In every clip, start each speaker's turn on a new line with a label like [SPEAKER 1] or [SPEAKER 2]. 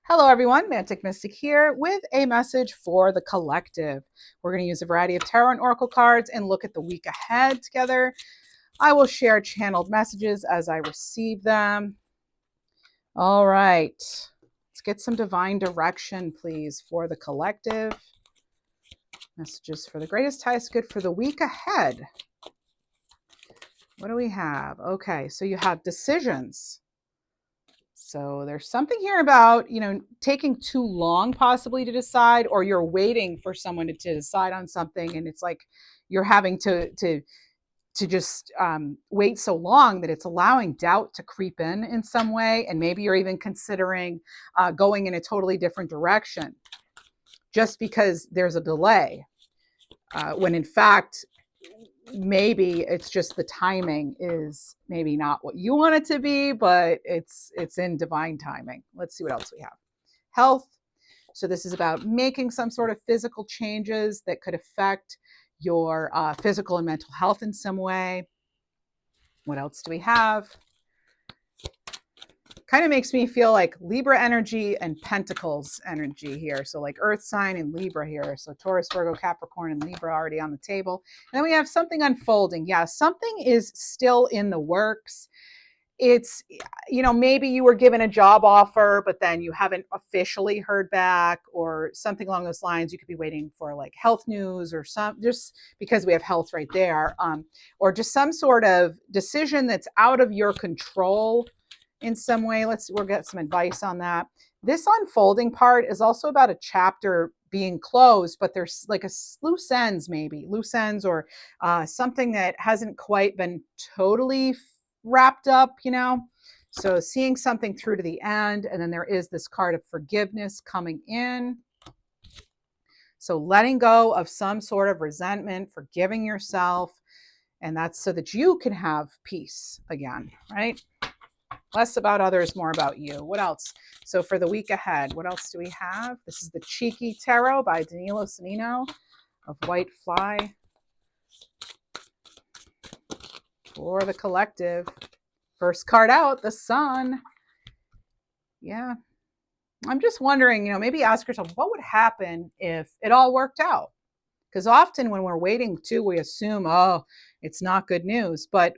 [SPEAKER 1] Hello, everyone. Mantic Mystic here with a message for the collective. We're going to use a variety of tarot and oracle cards and look at the week ahead together. I will share channeled messages as I receive them. All right. Let's get some divine direction, please, for the collective. Messages for the greatest, highest good for the week ahead. What do we have? Okay, so you have decisions. So there's something here about, taking too long possibly to decide, or you're waiting for someone to decide on something. And it's like you're having to just wait so long that it's allowing doubt to creep in some way. And maybe you're even considering going in a totally different direction just because there's a delay. When in fact, maybe it's just the timing is maybe not what you want it to be, but it's in divine timing. Let's see what else we have. Health. So this is about making some sort of physical changes that could affect your physical and mental health in some way. What else do we have? Kind of makes me feel like Libra energy and Pentacles energy here. So like Earth sign and Libra here. So Taurus, Virgo, Capricorn, and Libra already on the table. And then we have something unfolding. Yeah, something is still in the works. It's, maybe you were given a job offer, but then you haven't officially heard back or something along those lines. You could be waiting for like health news or just because we have health right there, or just some sort of decision that's out of your control in some way. We'll get some advice on that. This unfolding part is also about a chapter being closed, but there's like a loose ends or something that hasn't quite been totally wrapped up, So seeing something through to the end, and then there is this card of forgiveness coming in. So letting go of some sort of resentment, forgiving yourself, and that's so that you can have peace again, right? Less about others, more about you. What else? So for the week ahead, what else do we have? This is the Cheeky Tarot by Danilo Sanino of White Fly. For the collective. First card out, the Sun. Yeah. I'm just wondering, maybe ask yourself, what would happen if it all worked out? Because often when we're waiting too, we assume, oh, it's not good news. But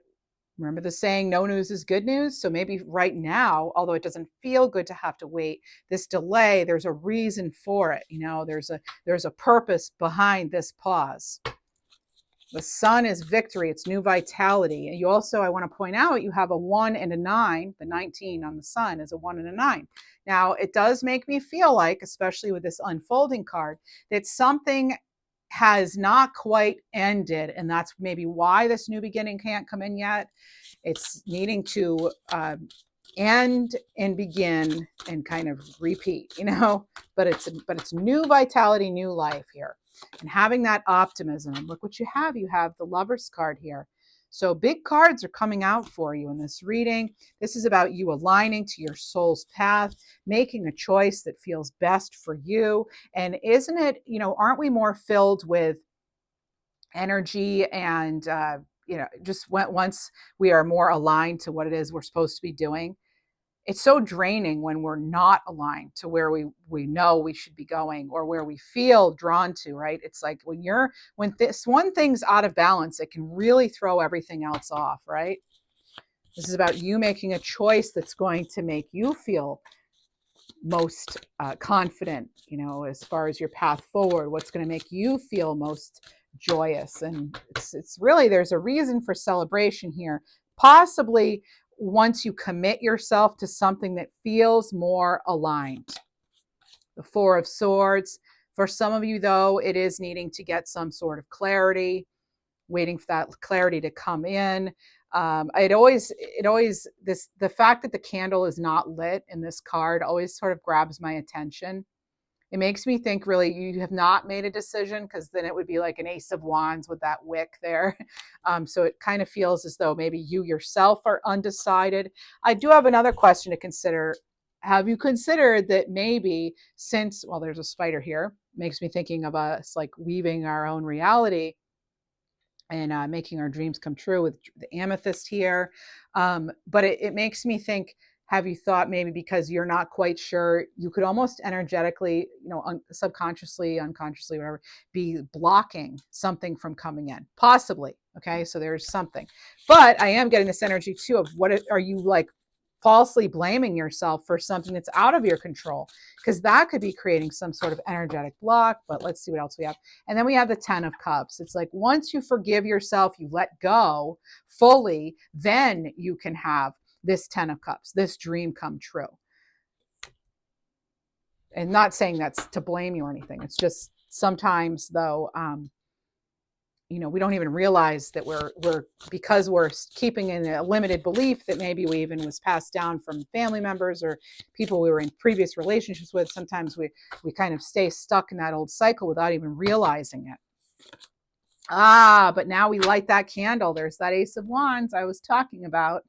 [SPEAKER 1] remember the saying, no news is good news? So maybe right now, although it doesn't feel good to have to wait, this delay, there's a reason for it. There's a purpose behind this pause. The Sun is victory. It's new vitality. And you also, I want to point out, you have a 1 and a 9. The 19 on the Sun is a 1 and a 9. Now, it does make me feel like, especially with this unfolding card, that something has not quite ended. And that's maybe why this new beginning can't come in yet. It's needing to end and begin and kind of repeat, but it's new vitality, new life here. And having that optimism. And look what you have. You have the Lover's card here. So big cards are coming out for you in this reading. This is about you aligning to your soul's path, making a choice that feels best for you. And isn't it, aren't we more filled with energy and, just once we are more aligned to what it is we're supposed to be doing? It's so draining when we're not aligned to where we know we should be going or where we feel drawn to, right? It's like when this one thing's out of balance, it can really throw everything else off, right? This is about you making a choice that's going to make you feel most confident, as far as your path forward, what's going to make you feel most joyous. And it's really, there's a reason for celebration here. Possibly once you commit yourself to something that feels more aligned. The Four of Swords. For some of you, though, it is needing to get some sort of clarity, waiting for that clarity to come in. The fact that the candle is not lit in this card always sort of grabs my attention. It makes me think really you have not made a decision, because then it would be like an Ace of Wands with that wick there. So it kind of feels as though maybe you yourself are undecided. I do have another question to consider. Have you considered that maybe there's a spider here, makes me thinking of us like weaving our own reality and making our dreams come true with the amethyst here. But it makes me think, have you thought maybe because you're not quite sure, you could almost energetically, subconsciously, unconsciously, whatever, be blocking something from coming in? Possibly. Okay. So there's something, but I am getting this energy too of what are you like falsely blaming yourself for something that's out of your control? Because that could be creating some sort of energetic block. But let's see what else we have. And then we have the 10 of Cups. It's like once you forgive yourself, you let go fully, then you can have this 10 of Cups, this dream come true. And not saying that's to blame you or anything. It's just sometimes though, we don't even realize that we're because we're keeping in a limited belief that maybe we even was passed down from family members or people we were in previous relationships with. Sometimes we kind of stay stuck in that old cycle without even realizing it. But now we light that candle. There's that Ace of Wands I was talking about.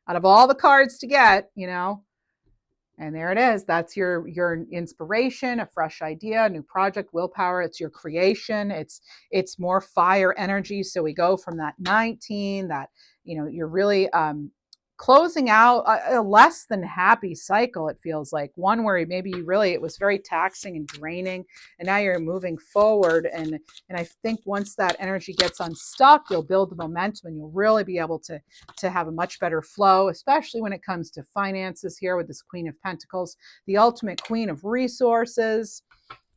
[SPEAKER 1] Out of all the cards to get, and there it is. That's your inspiration, a fresh idea, a new project, willpower. It's your creation. It's more fire energy. So we go from that 19, that, you're really closing out a less than happy cycle. It feels like one where maybe it was very taxing and draining, and now you're moving forward. And I think once that energy gets unstuck, you'll build the momentum and you'll really be able to have a much better flow, especially when it comes to finances here with this Queen of Pentacles, the ultimate queen of resources.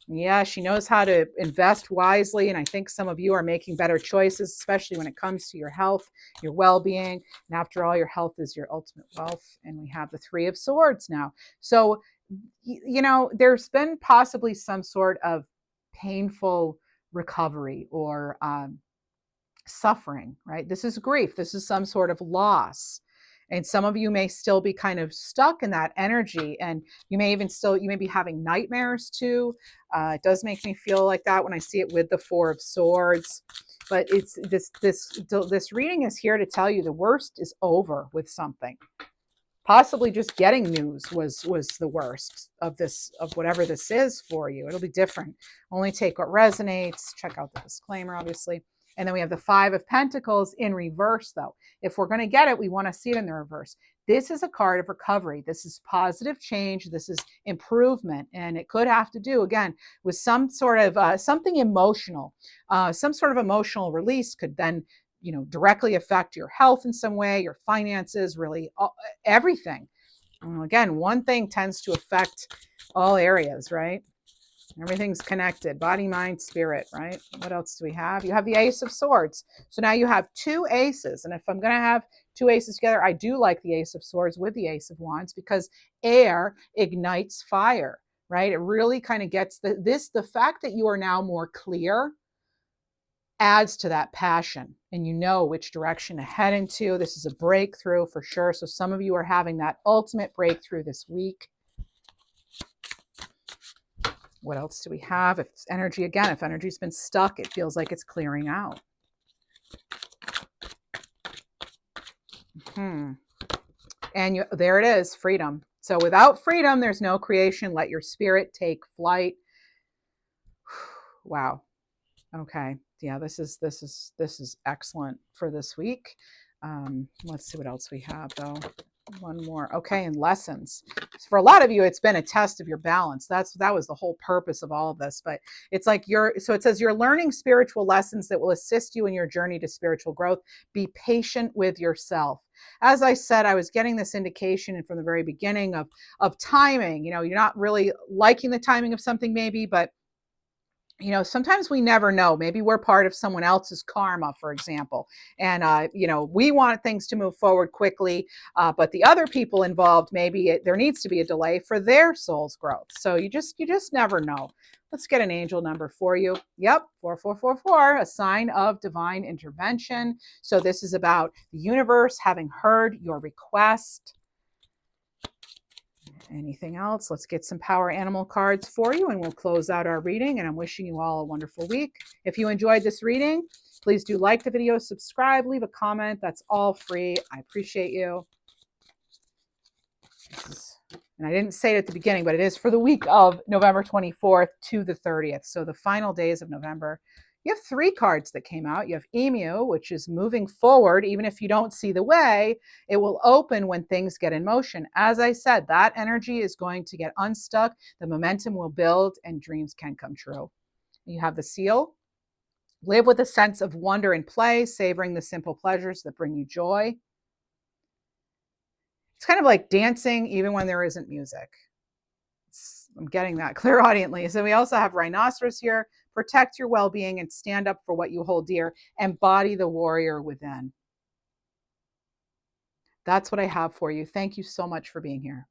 [SPEAKER 1] Yeah, she knows how to invest wisely. And I think some of you are making better choices, especially when it comes to your health, your well-being. And after all, your health is your ultimate wealth. And we have the 3 of Swords now. So, there's been possibly some sort of painful recovery or suffering, right? This is grief. This is some sort of loss. And some of you may still be kind of stuck in that energy, and you may be having nightmares too. It does make me feel like that when I see it with the 4 of Swords. But it's this reading is here to tell you the worst is over with something. Possibly just getting news was the worst of whatever this is for you. It'll be different. Only take what resonates. Check out the disclaimer, obviously. And then we have the 5 of Pentacles in reverse, though. If we're going to get it, we want to see it in the reverse. This is a card of recovery. This is positive change. This is improvement. And it could have to do, again, with some sort of something emotional. Some sort of emotional release could then, directly affect your health in some way, your finances, really everything. Again, one thing tends to affect all areas, right? Everything's connected, body, mind, spirit, right? What else do we have? You have the Ace of Swords. So now you have 2 aces. And if I'm going to have 2 aces together, I do like the Ace of Swords with the Ace of Wands because air ignites fire, right? It really kind of gets the fact that you are now more clear adds to that passion, and you know which direction to head into. This is a breakthrough for sure. So some of you are having that ultimate breakthrough this week. What else do we have? If energy's been stuck, it feels like it's clearing out. And there it is, freedom. So without freedom, there's no creation. Let your spirit take flight. Wow. Okay. Yeah, this is excellent for this week. Let's see what else we have though. One more. Okay, and lessons. For a lot of you, it's been a test of your balance. That was the whole purpose of all of this. But it's like so it says you're learning spiritual lessons that will assist you in your journey to spiritual growth. Be patient with yourself. As I said, I was getting this indication from the very beginning of timing. You're not really liking the timing of something maybe, but sometimes we never know. Maybe we're part of someone else's karma, for example. And, we want things to move forward quickly, but the other people involved, maybe there needs to be a delay for their soul's growth. So you just never know. Let's get an angel number for you. Yep, 4444, a sign of divine intervention. So this is about the universe having heard your request. Anything else? Let's get some power animal cards for you and we'll close out our reading. And I'm wishing you all a wonderful week. If you enjoyed this reading, please do like the video, subscribe, leave a comment. That's all free. I appreciate you. And I didn't say it at the beginning, but it is for the week of November 24th to the 30th. So the final days of November. You have 3 cards that came out. You have Emu, which is moving forward. Even if you don't see the way, it will open when things get in motion. As I said, that energy is going to get unstuck. The momentum will build and dreams can come true. You have the Seal. Live with a sense of wonder and play, savoring the simple pleasures that bring you joy. It's kind of like dancing even when there isn't music. I'm getting that clairaudiently. So we also have Rhinoceros here. Protect your well-being and stand up for what you hold dear. Embody the warrior within. That's what I have for you. Thank you so much for being here.